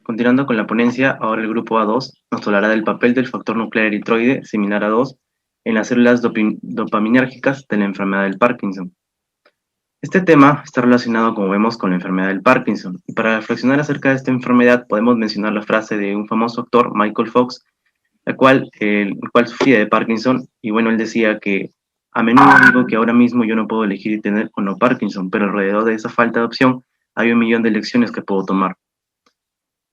Continuando con la ponencia, ahora el grupo A2 nos hablará del papel del factor nuclear eritroide similar a 2 en las células dopaminérgicas de la enfermedad del Parkinson. Este tema está relacionado, como vemos, con la enfermedad del Parkinson, y para reflexionar acerca de esta enfermedad podemos mencionar la frase de un famoso actor, Michael Fox, el cual sufría de Parkinson, y bueno, él decía que a menudo digo que ahora mismo yo no puedo elegir tener o no Parkinson, pero alrededor de esa falta de opción hay un millón de elecciones que puedo tomar.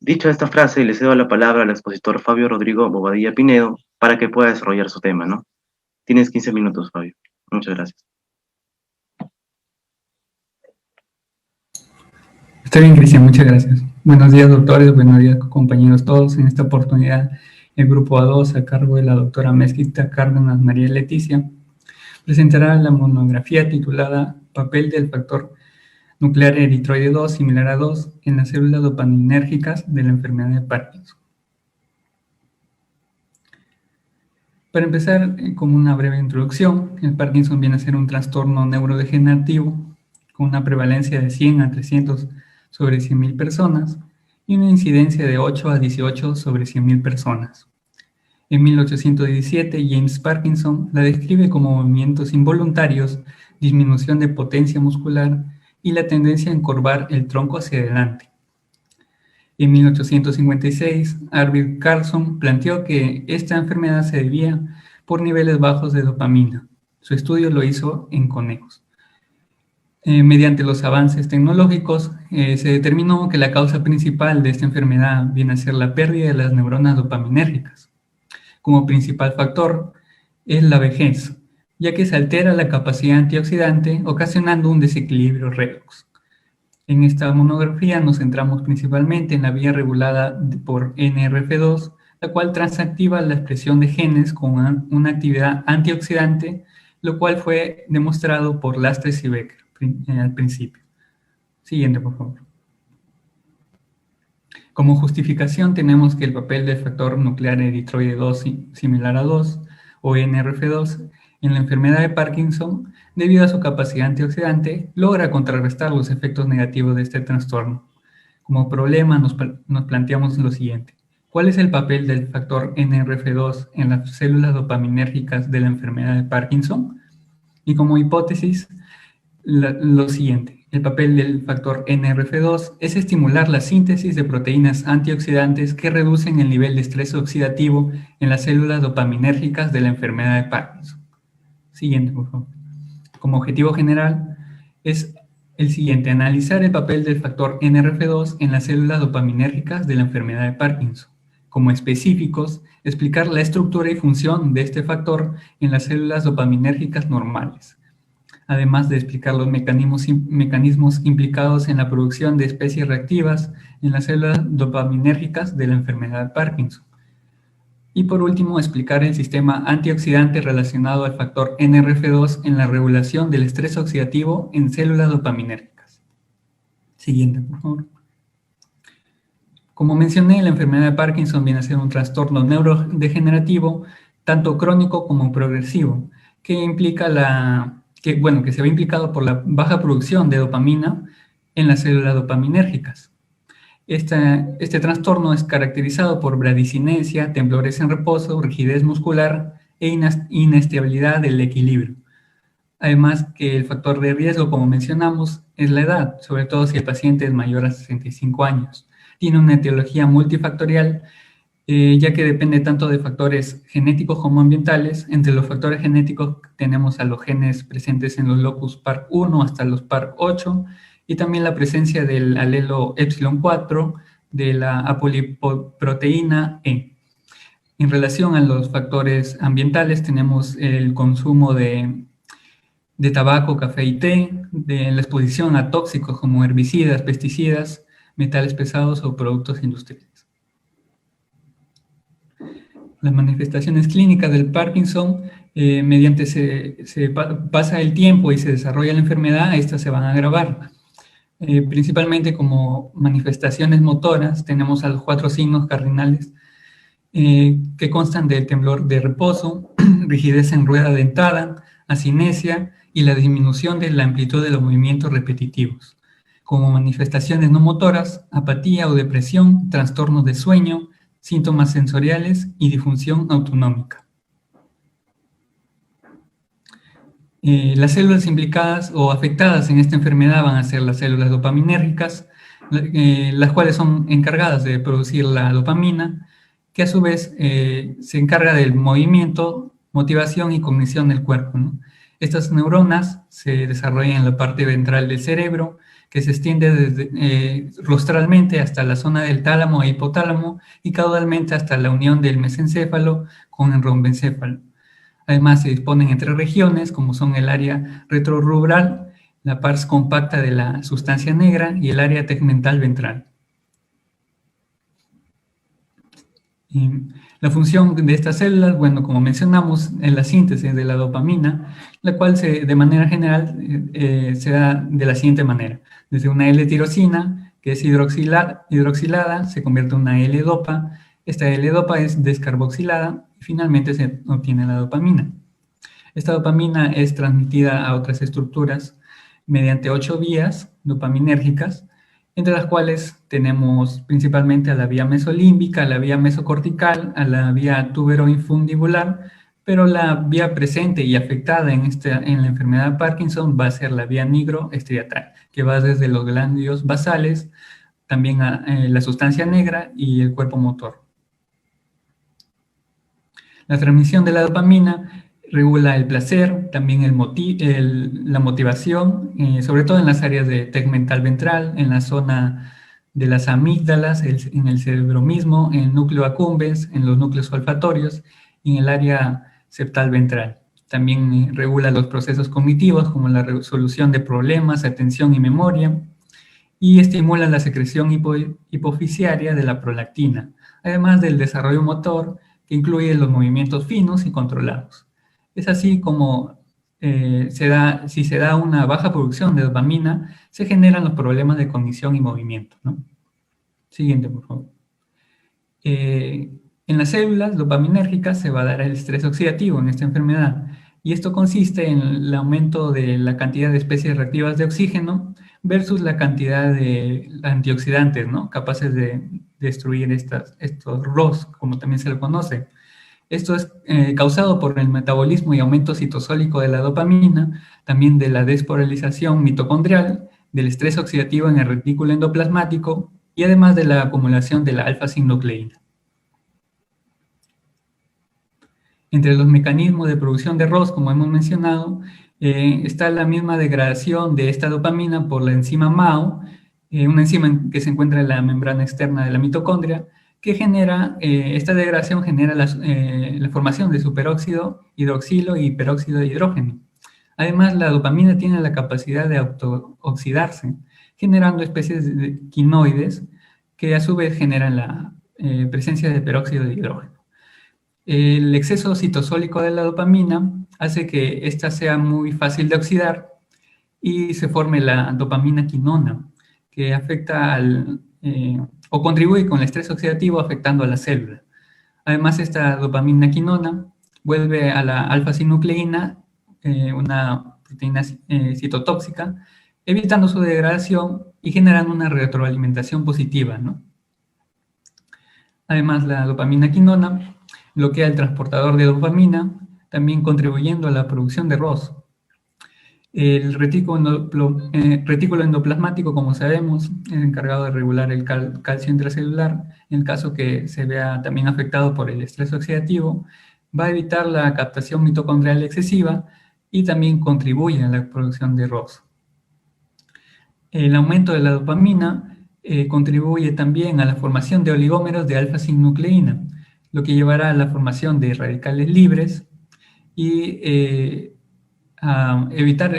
Dicho esta frase, le cedo la palabra al expositor Fabio Rodrigo Bobadilla Pinedo para que pueda desarrollar su tema, ¿no? Tienes 15 minutos, Fabio. Muchas gracias. Está bien, Cristian, muchas gracias. Buenos días, doctores, buenos días, compañeros todos. En esta oportunidad, el grupo A2, a cargo de la doctora Mezquita Cárdenas María Leticia, presentará la monografía titulada Papel del factor nuclear eritroide 2 similar a 2 en las células dopaminérgicas de la enfermedad de Parkinson. Para empezar, con una breve introducción, el Parkinson viene a ser un trastorno neurodegenerativo con una prevalencia de 100 a 300 sobre 100.000 personas y una incidencia de 8 a 18 sobre 100.000 personas. En 1817, James Parkinson la describe como movimientos involuntarios, disminución de potencia muscular y la tendencia a encorvar el tronco hacia adelante. En 1856, Arvid Carlsson planteó que esta enfermedad se debía por niveles bajos de dopamina. Su estudio lo hizo en conejos. Mediante los avances tecnológicos, se determinó que la causa principal de esta enfermedad viene a ser la pérdida de las neuronas dopaminérgicas. Como principal factor es la vejez, ya que se altera la capacidad antioxidante, ocasionando un desequilibrio redox. En esta monografía nos centramos principalmente en la vía regulada por NRF2, la cual transactiva la expresión de genes con una actividad antioxidante, lo cual fue demostrado por Lastres y Becker al principio. Siguiente, por favor. Como justificación tenemos que el papel del factor nuclear eritroide 2 similar a 2, o NRF2, en la enfermedad de Parkinson, debido a su capacidad antioxidante, logra contrarrestar los efectos negativos de este trastorno. Como problema nos planteamos lo siguiente. ¿Cuál es el papel del factor NRF2 en las células dopaminérgicas de la enfermedad de Parkinson? Y como hipótesis, lo siguiente. El papel del factor NRF2 es estimular la síntesis de proteínas antioxidantes que reducen el nivel de estrés oxidativo en las células dopaminérgicas de la enfermedad de Parkinson. Siguiente, por favor. Como objetivo general es el siguiente: analizar el papel del factor NRF2 en las células dopaminérgicas de la enfermedad de Parkinson. Como específicos, explicar la estructura y función de este factor en las células dopaminérgicas normales, además de explicar los mecanismos implicados en la producción de especies reactivas en las células dopaminérgicas de la enfermedad de Parkinson. Y por último, explicar el sistema antioxidante relacionado al factor NRF2 en la regulación del estrés oxidativo en células dopaminérgicas. Siguiente, por favor. Como mencioné, la enfermedad de Parkinson viene a ser un trastorno neurodegenerativo, tanto crónico como progresivo, que se ve implicado por la baja producción de dopamina en las células dopaminérgicas. Este trastorno es caracterizado por bradicinesia, temblores en reposo, rigidez muscular e inestabilidad del equilibrio. Además que el factor de riesgo, como mencionamos, es la edad, sobre todo si el paciente es mayor a 65 años. Tiene una etiología multifactorial, ya que depende tanto de factores genéticos como ambientales. Entre los factores genéticos tenemos a los genes presentes en los locus PARC1 hasta los PARC8, y también la presencia del alelo epsilon 4 de la apolipoproteína E. En relación a los factores ambientales tenemos el consumo de tabaco, café y té, de la exposición a tóxicos como herbicidas, pesticidas, metales pesados o productos industriales. Las manifestaciones clínicas del Parkinson, mediante pasa el tiempo y se desarrolla la enfermedad, estas se van a agravar. Principalmente como manifestaciones motoras, tenemos a los 4 signos cardinales que constan del temblor de reposo, rigidez en rueda dentada, acinesia y la disminución de la amplitud de los movimientos repetitivos. como manifestaciones no motoras, apatía o depresión, trastornos de sueño, síntomas sensoriales y disfunción autonómica. Las células implicadas o afectadas en esta enfermedad van a ser las células dopaminérgicas, las cuales son encargadas de producir la dopamina, que a su vez se encarga del movimiento, motivación y cognición del cuerpo, ¿no? Estas neuronas se desarrollan en la parte ventral del cerebro, que se extiende desde, rostralmente hasta la zona del tálamo e hipotálamo y caudalmente hasta la unión del mesencéfalo con el rombencéfalo. Además, se disponen en 3 regiones, como son el área retrorubral, la pars compacta de la sustancia negra y el área tegmental ventral. Y la función de estas células, bueno, como mencionamos, es la síntesis de la dopamina, la cual de manera general se da de la siguiente manera. Desde una L-tirosina, que es hidroxilada, se convierte en una L-dopa. Esta L-dopa es descarboxilada y finalmente se obtiene la dopamina. Esta dopamina es transmitida a otras estructuras mediante 8 vías dopaminérgicas, entre las cuales tenemos principalmente a la vía mesolímbica, a la vía mesocortical, a la vía tuberoinfundibular, pero la vía presente y afectada en la enfermedad de Parkinson va a ser la vía nigroestriatal, que va desde los ganglios basales, también a la sustancia negra y el cuerpo motor. La transmisión de la dopamina regula el placer, también la motivación, sobre todo en las áreas de tegmental ventral, en la zona de las amígdalas, en el cerebro mismo, en el núcleo accumbens, en los núcleos olfatorios y en el área septal ventral. También regula los procesos cognitivos como la resolución de problemas, atención y memoria, y estimula la secreción hipofisiaria de la prolactina, además del desarrollo motor que incluye los movimientos finos y controlados. Es así como si se da una baja producción de dopamina, se generan los problemas de cognición y movimiento, ¿no? Siguiente, por favor. En las células dopaminérgicas se va a dar el estrés oxidativo en esta enfermedad, y esto consiste en el aumento de la cantidad de especies reactivas de oxígeno versus la cantidad de antioxidantes, ¿no?, capaces de destruir estos ROS, como también se le conoce. Esto es causado por el metabolismo y aumento citosólico de la dopamina, también de la despolarización mitocondrial, del estrés oxidativo en el retículo endoplasmático y además de la acumulación de la alfa-sinucleína. Entre los mecanismos de producción de ROS, como hemos mencionado, está la misma degradación de esta dopamina por la enzima MAO, una enzima que se encuentra en la membrana externa de la mitocondria, que genera, esta degradación genera la formación de superóxido, hidroxilo y peróxido de hidrógeno. Además, la dopamina tiene la capacidad de autooxidarse, generando especies de quinoides que a su vez generan la presencia de peróxido de hidrógeno. El exceso citosólico de la dopamina hace que ésta sea muy fácil de oxidar y se forme la dopamina quinona, que afecta o contribuye con el estrés oxidativo afectando a la célula. Además, esta dopamina quinona vuelve a la alfa-sinucleína, una proteína citotóxica, evitando su degradación y generando una retroalimentación positiva, ¿no? Además, la dopamina quinona bloquea el transportador de dopamina, también contribuyendo a la producción de ROS. El retículo endoplasmático, como sabemos, es encargado de regular el calcio intracelular. En el caso que se vea también afectado por el estrés oxidativo, va a evitar la captación mitocondrial excesiva y también contribuye a la producción de ROS. El aumento de la dopamina contribuye también a la formación de oligómeros de alfa-sinucleína, lo que llevará a la formación de radicales libres y a evitar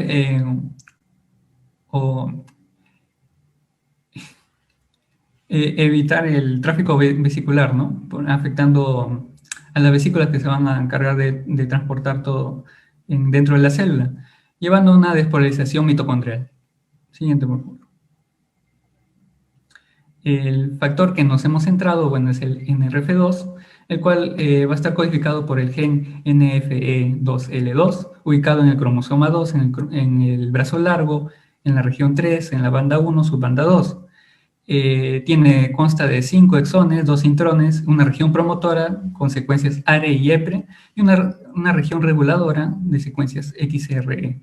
evitar el tráfico vesicular, ¿no?, afectando a las vesículas que se van a encargar de transportar todo dentro de la célula, llevando a una despolarización mitocondrial. Siguiente, por favor. El factor que nos hemos centrado, bueno, es el NRF2, el cual va a estar codificado por el gen NFE2L2, ubicado en el cromosoma 2, en el brazo largo, en la región 3, en la banda 1, subbanda 2. Consta de 5 exones, 2 intrones, una región promotora con secuencias ARE y EPRE y una región reguladora de secuencias XRE.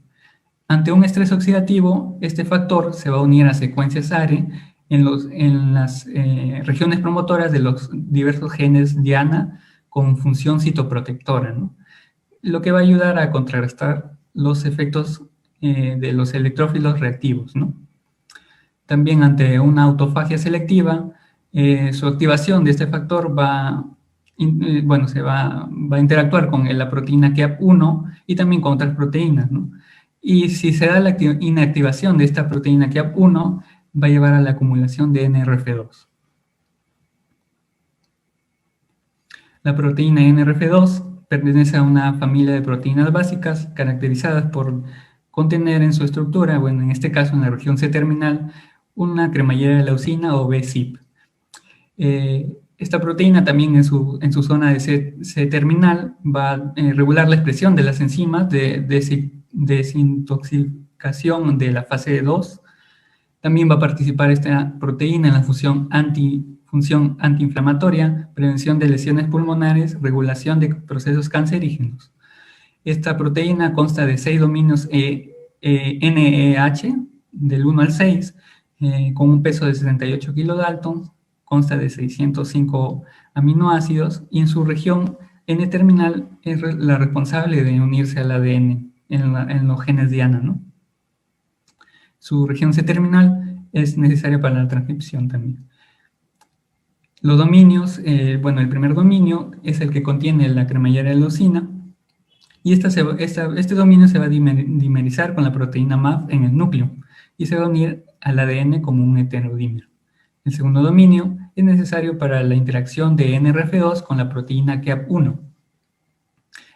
Ante un estrés oxidativo, este factor se va a unir a secuencias ARE en las regiones promotoras de los diversos genes Diana con función citoprotectora, ¿no? Lo que va a ayudar a contrarrestar los efectos de los electrófilos reactivos, ¿no? También ante una autofagia selectiva, su activación de este factor se va a interactuar con la proteína KEAP1 y también con otras proteínas, ¿no? Y si se da la inactivación de esta proteína KEAP1, va a llevar a la acumulación de NRF2. La proteína NRF2 pertenece a una familia de proteínas básicas caracterizadas por contener en su estructura, bueno, en este caso en la región C-terminal, una cremallera de leucina o BCIP. Esta proteína también en su zona de C-terminal va a regular la expresión de las enzimas de desintoxicación de la fase 2. También va a participar esta proteína en la función antiinflamatoria, prevención de lesiones pulmonares, regulación de procesos cancerígenos. Esta proteína consta de 6 dominios NEH, del 1 al 6, con un peso de 78 kilodaltons, consta de 605 aminoácidos y en su región N-terminal es la responsable de unirse al ADN en los genes Diana, ¿no? Su región C-terminal es necesaria para la transcripción también. Los dominios, el primer dominio es el que contiene la cremallera de leucina y este dominio se va a dimerizar con la proteína MAF en el núcleo y se va a unir al ADN como un heterodímero. El segundo dominio es necesario para la interacción de NRF2 con la proteína KEAP1.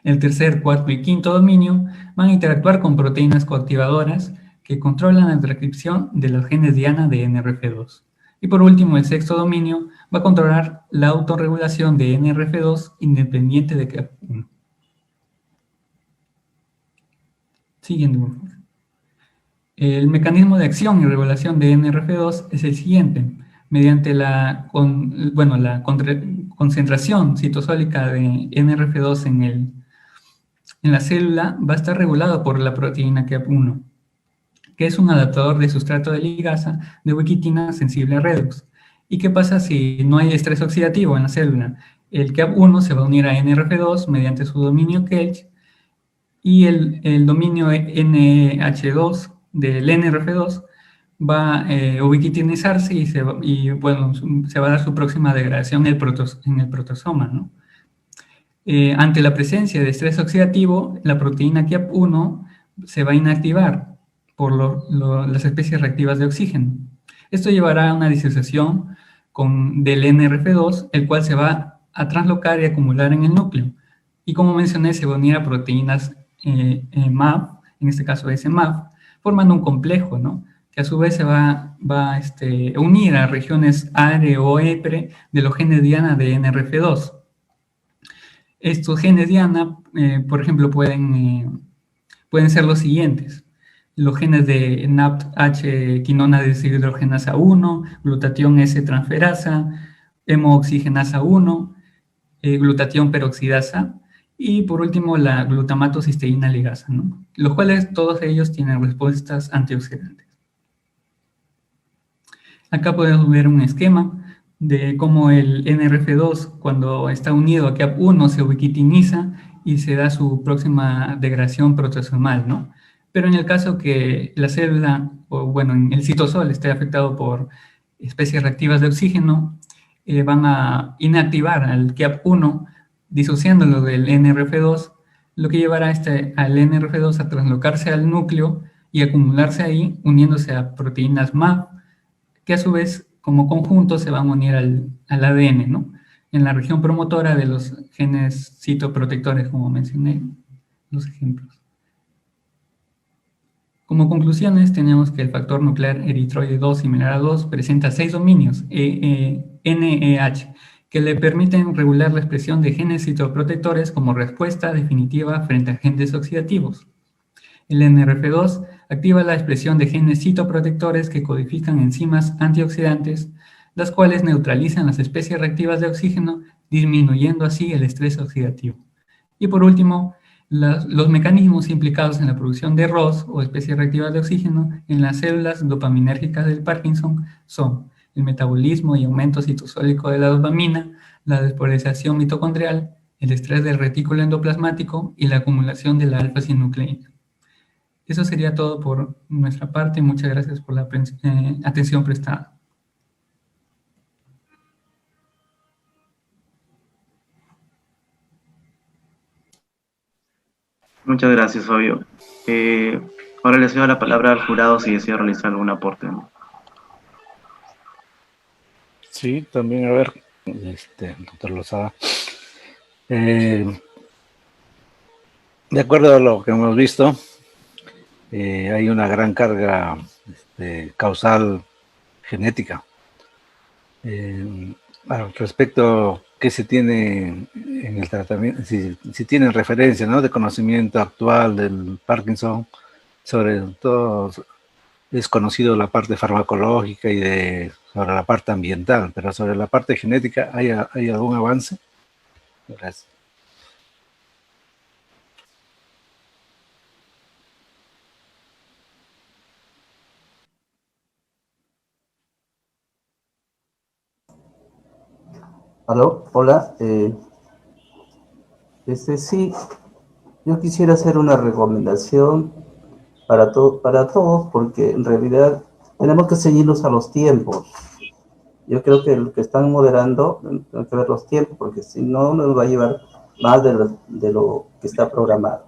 El tercer, cuarto y quinto dominio van a interactuar con proteínas coactivadoras que controlan la transcripción de los genes Diana de NRF2. Y por último, el sexto dominio va a controlar la autorregulación de NRF2 independiente de KEAP1. Siguiente, por favor. El mecanismo de acción y regulación de NRF2 es el siguiente. Mediante la concentración citosólica de NRF2 en la célula va a estar regulado por la proteína KEAP1, que es un adaptador de sustrato de ligasa de ubiquitina sensible a redox. ¿Y qué pasa si no hay estrés oxidativo en la célula? El KEAP1 se va a unir a NRF2 mediante su dominio Kelch y el dominio NH2 del NRF2 va a ubiquitinizarse y se va a dar su próxima degradación en el protosoma, ¿no? Ante la presencia de estrés oxidativo, la proteína KEAP1 se va a inactivar por las especies reactivas de oxígeno. Esto llevará a una disociación del NRF2, el cual se va a translocar y acumular en el núcleo. Y como mencioné, se va a unir a proteínas MAF, en este caso SMAF, formando un complejo, ¿no? Que a su vez se va a unir a regiones ARE o EPRE de los genes Diana de NRF2. Estos genes Diana, por ejemplo, pueden ser los siguientes. Los genes de NAPT-H, quinona deshidrogenasa 1, glutatión S-transferasa, hemooxigenasa 1, glutatión peroxidasa, y por último la glutamato-cisteína ligasa, ¿no? Los cuales todos ellos tienen respuestas antioxidantes. Acá podemos ver un esquema de cómo el NRF2, cuando está unido a KEAP1, se ubiquitiniza y se da su próxima degradación proteasomal, ¿no? Pero en el caso que la célula, en el citosol esté afectado por especies reactivas de oxígeno, van a inactivar al KEAP1, disociándolo del NRF2, lo que llevará al NRF2 a translocarse al núcleo y acumularse ahí, uniéndose a proteínas MAP, que a su vez, como conjunto, se van a unir al ADN, ¿no? En la región promotora de los genes citoprotectores, como mencioné los ejemplos. Como conclusiones, tenemos que el factor nuclear eritroide 2 similar a 2 presenta 6 dominios NEH que le permiten regular la expresión de genes citoprotectores como respuesta definitiva frente a agentes oxidativos. El NRF2 Activa la expresión de genes citoprotectores que codifican enzimas antioxidantes, las cuales neutralizan las especies reactivas de oxígeno, disminuyendo así el estrés oxidativo. Y por último, los mecanismos implicados en la producción de ROS o especies reactivas de oxígeno en las células dopaminérgicas del Parkinson son el metabolismo y aumento citosólico de la dopamina, la despolarización mitocondrial, el estrés del retículo endoplasmático y la acumulación de la alfa-sinucleína. Eso sería todo por nuestra parte. Muchas gracias por la atención prestada. Muchas gracias, Fabio. Ahora le cedo la palabra al jurado si desea realizar algún aporte, ¿no? Sí, también, a ver, doctor Lozada. De acuerdo a lo que hemos visto, hay una gran carga causal genética. Respecto a qué se tiene en el tratamiento, si tienen referencia, ¿no?, de conocimiento actual del Parkinson, sobre todo es conocido la parte farmacológica y sobre la parte ambiental, pero sobre la parte genética, ¿hay algún avance? Gracias. ¿Aló? Hola. Sí, yo quisiera hacer una recomendación para todos, porque en realidad tenemos que ceñirnos a los tiempos. Yo creo que lo que están moderando, hay que ver los tiempos, porque si no nos va a llevar más de lo que está programado.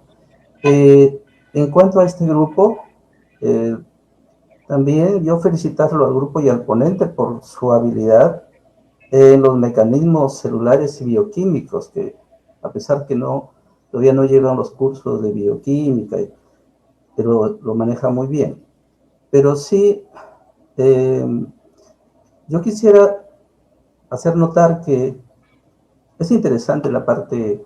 En cuanto a este grupo, también yo felicitarlo al grupo y al ponente por su habilidad en los mecanismos celulares y bioquímicos, que a pesar que todavía no llegan los cursos de bioquímica, pero lo maneja muy bien. Pero sí, yo quisiera hacer notar que es interesante la parte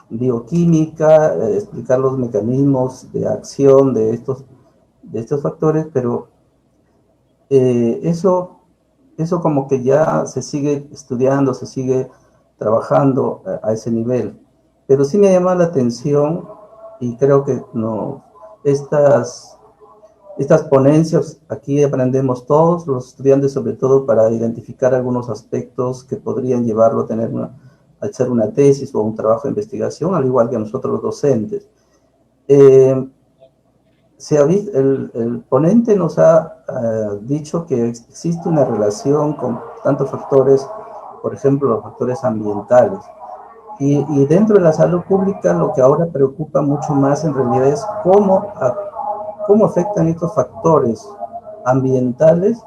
bioquímica, explicar los mecanismos de acción de estos factores, pero eso como que ya se sigue estudiando, se sigue trabajando a ese nivel. Pero sí me llama la atención, y creo que no, estas ponencias, aquí aprendemos todos, los estudiantes sobre todo, para identificar algunos aspectos que podrían llevarlo a hacer una tesis o un trabajo de investigación, al igual que nosotros los docentes. El ponente nos ha dicho que existe una relación con tantos factores, por ejemplo, los factores ambientales. Y dentro de la salud pública, lo que ahora preocupa mucho más en realidad es cómo afectan estos factores ambientales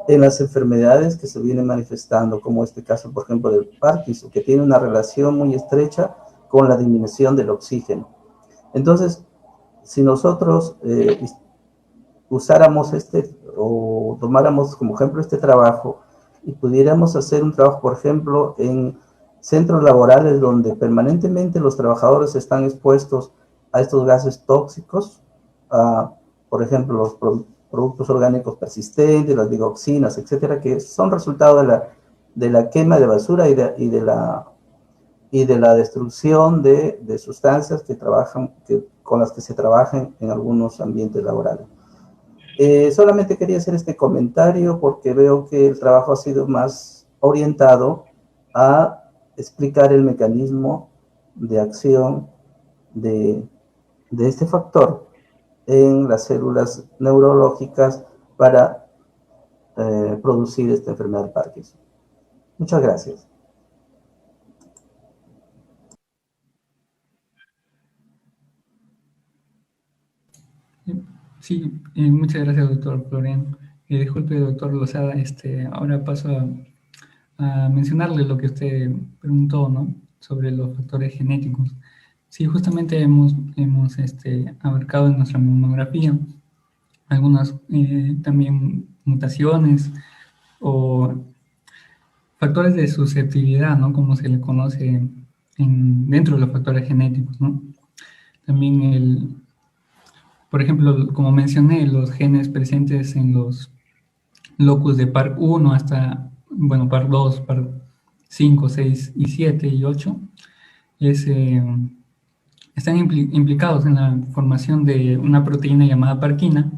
en las enfermedades que se vienen manifestando, como este caso, por ejemplo, del Parkinson, que tiene una relación muy estrecha con la disminución del oxígeno. Entonces, si nosotros usáramos o tomáramos como ejemplo este trabajo y pudiéramos hacer un trabajo, por ejemplo, en centros laborales donde permanentemente los trabajadores están expuestos a estos gases tóxicos, por ejemplo, los productos orgánicos persistentes, las dioxinas, etcétera, que son resultado de la quema de basura y de la destrucción de sustancias con las que se trabajan en algunos ambientes laborales. Solamente quería hacer este comentario porque veo que el trabajo ha sido más orientado a explicar el mecanismo de acción de este factor en las células neurológicas para producir esta enfermedad de Parkinson. Muchas gracias. Sí, muchas gracias, doctor Florian. Disculpe, doctor Lozada, ahora paso a mencionarle lo que usted preguntó, ¿no?, sobre los factores genéticos. Sí, justamente hemos abarcado en nuestra monografía algunas también mutaciones o factores de susceptibilidad, ¿no?, como se le conoce dentro de los factores genéticos, ¿no? También Por ejemplo, como mencioné, los genes presentes en los locus de PARC1 hasta, bueno, PARC2, PARC5, 6 y 7 y 8, es, están implicados en la formación de una proteína llamada parquina,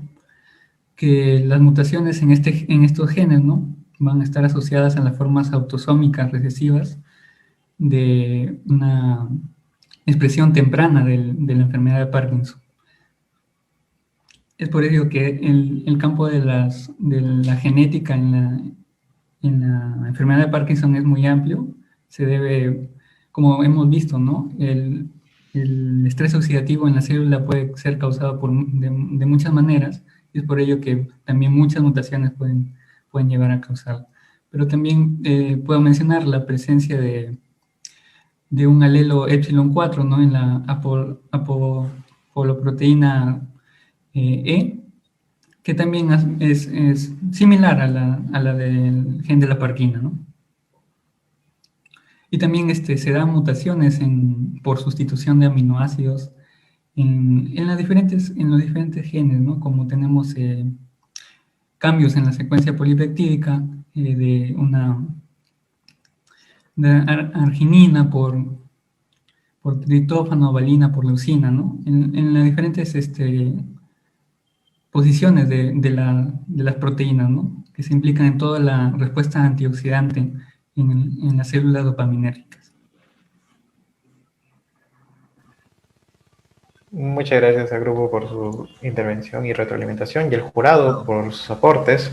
que las mutaciones en estos genes, ¿no?, van a estar asociadas a las formas autosómicas recesivas de una expresión temprana de la enfermedad de Parkinson. Es por ello que el campo de la genética en la enfermedad de Parkinson es muy amplio. Se debe, como hemos visto, ¿no?, el estrés oxidativo en la célula puede ser causado de muchas maneras, y es por ello que también muchas mutaciones pueden llevar a causarlo. Pero también puedo mencionar la presencia de un alelo epsilon 4, ¿no?, en la apopoloproteína E, que también es similar a la del gen de la parquina, ¿no? Y también se dan mutaciones por sustitución de aminoácidos en los diferentes genes, ¿no? Como tenemos cambios en la secuencia polipeptídica de arginina por triptófano, valina por leucina, ¿no? En las diferentes posiciones de las proteínas, ¿no?, que se implican en toda la respuesta antioxidante en las células dopaminérgicas. Muchas gracias al grupo por su intervención y retroalimentación y al jurado por sus aportes.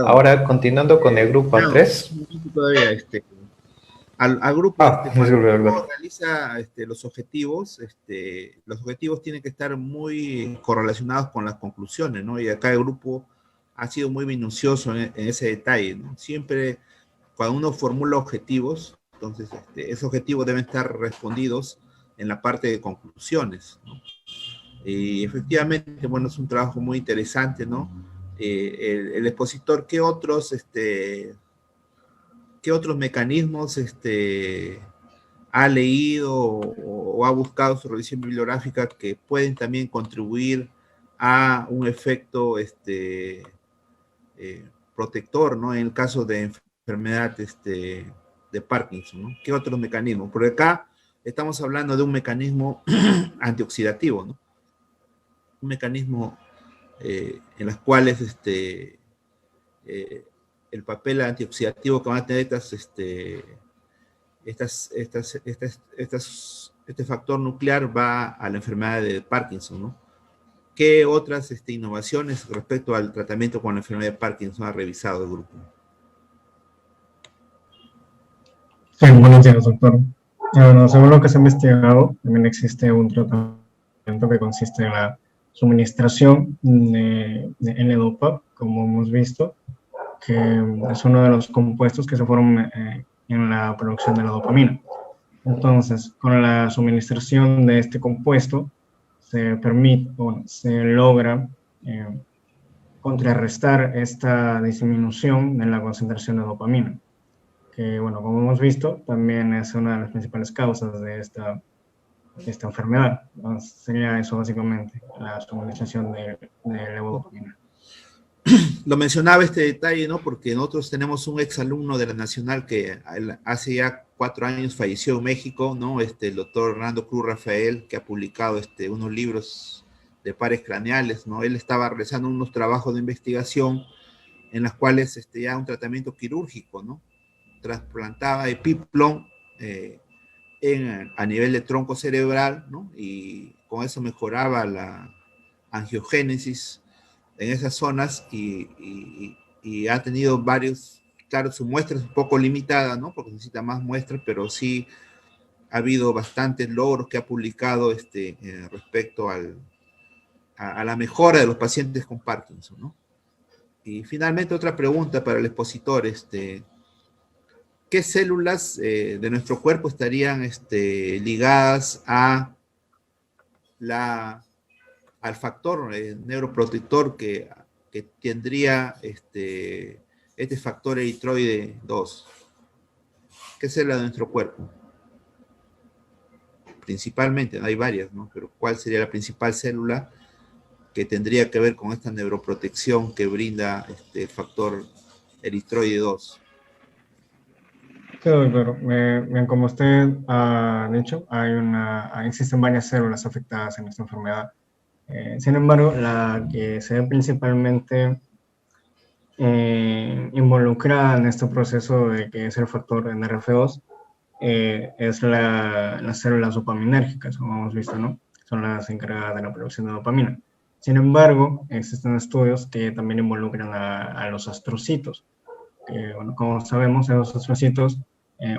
Ahora, continuando con el grupo A3. Todavía, al grupo, cuando realiza los objetivos tienen que estar muy correlacionados con las conclusiones, ¿no? Y acá el grupo ha sido muy minucioso en ese detalle, ¿no? Siempre cuando uno formula objetivos, entonces esos objetivos deben estar respondidos en la parte de conclusiones, ¿no? Y efectivamente, bueno, es un trabajo muy interesante, ¿no? El expositor, ¿qué otros mecanismos ha leído o ha buscado su revisión bibliográfica que pueden también contribuir a un efecto protector, ¿no?, en el caso de enfermedad de Parkinson, ¿no? ¿Qué otros mecanismos? Porque acá estamos hablando de un mecanismo antioxidativo, ¿no? Un mecanismo en los cuales el papel antioxidativo que van a tener este factor nuclear va a la enfermedad de Parkinson, ¿no? ¿Qué otras innovaciones respecto al tratamiento con la enfermedad de Parkinson ha revisado el grupo? Sí, buenos días, doctor. Bueno, según lo que se ha investigado, también existe un tratamiento que consiste en la suministración de L-Dopa, como hemos visto, que es uno de los compuestos que se forman en la producción de la dopamina. Entonces, con la suministración de este compuesto, se logra contrarrestar esta disminución en la concentración de dopamina, que, bueno, como hemos visto, también es una de las principales causas de esta enfermedad. Entonces, sería eso básicamente, la suministración de levodopamina. Lo mencionaba este detalle, ¿no?, porque nosotros tenemos un exalumno de la Nacional que hace ya 4 años falleció en México, ¿no? El doctor Hernando Cruz Rafael, que ha publicado unos libros de pares craneales, ¿no? Él estaba realizando unos trabajos de investigación en las cuales ya un tratamiento quirúrgico, ¿no?, trasplantaba epiplón a nivel de tronco cerebral, ¿no?, y con eso mejoraba la angiogénesis en esas zonas y ha tenido varios, claro, su muestra es un poco limitada, ¿no?, porque necesita más muestras, pero sí ha habido bastantes logros que ha publicado respecto a la mejora de los pacientes con Parkinson, ¿no? Y finalmente otra pregunta para el expositor, ¿qué células de nuestro cuerpo estarían ligadas al factor neuroprotector que tendría este factor eritroide 2? ¿Qué célula de nuestro cuerpo? Principalmente, hay varias, ¿no? Pero ¿cuál sería la principal célula que tendría que ver con esta neuroprotección que brinda el factor eritroide 2. Sí, doctor. Bien, como usted ha dicho, existen varias células afectadas en esta enfermedad. Sin embargo, la que se ve principalmente involucrada en este proceso de que es el factor NRF2 es las células dopaminérgicas, como hemos visto, ¿no? Son las encargadas de la producción de dopamina. Sin embargo, existen estudios que también involucran a los astrocitos. Bueno, como sabemos, esos astrocitos,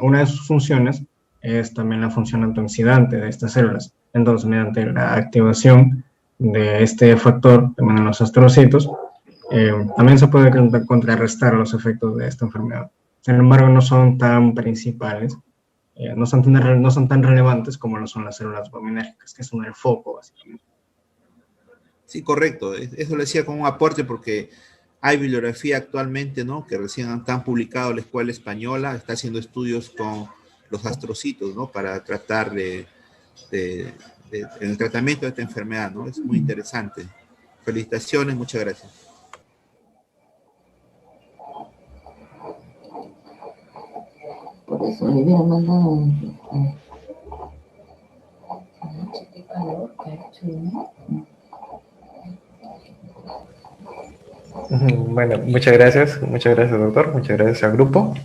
una de sus funciones es también la función antioxidante de estas células. Entonces, mediante la activación de este factor, también en los astrocitos, también se puede contrarrestar los efectos de esta enfermedad. Sin embargo, no son tan principales, no son tan relevantes como lo son las células dopaminérgicas, que son el foco, básicamente. Sí, correcto. Eso lo decía como un aporte porque hay bibliografía actualmente, ¿no? Que recién han publicado la Escuela Española, está haciendo estudios con los astrocitos, ¿no? Para tratar en el tratamiento de esta enfermedad, ¿no? Es muy interesante. Felicitaciones, muchas gracias. Por eso le hubiera mandado qué calor que ha hecho, ¿no? Bueno, muchas gracias, doctor, muchas gracias al grupo.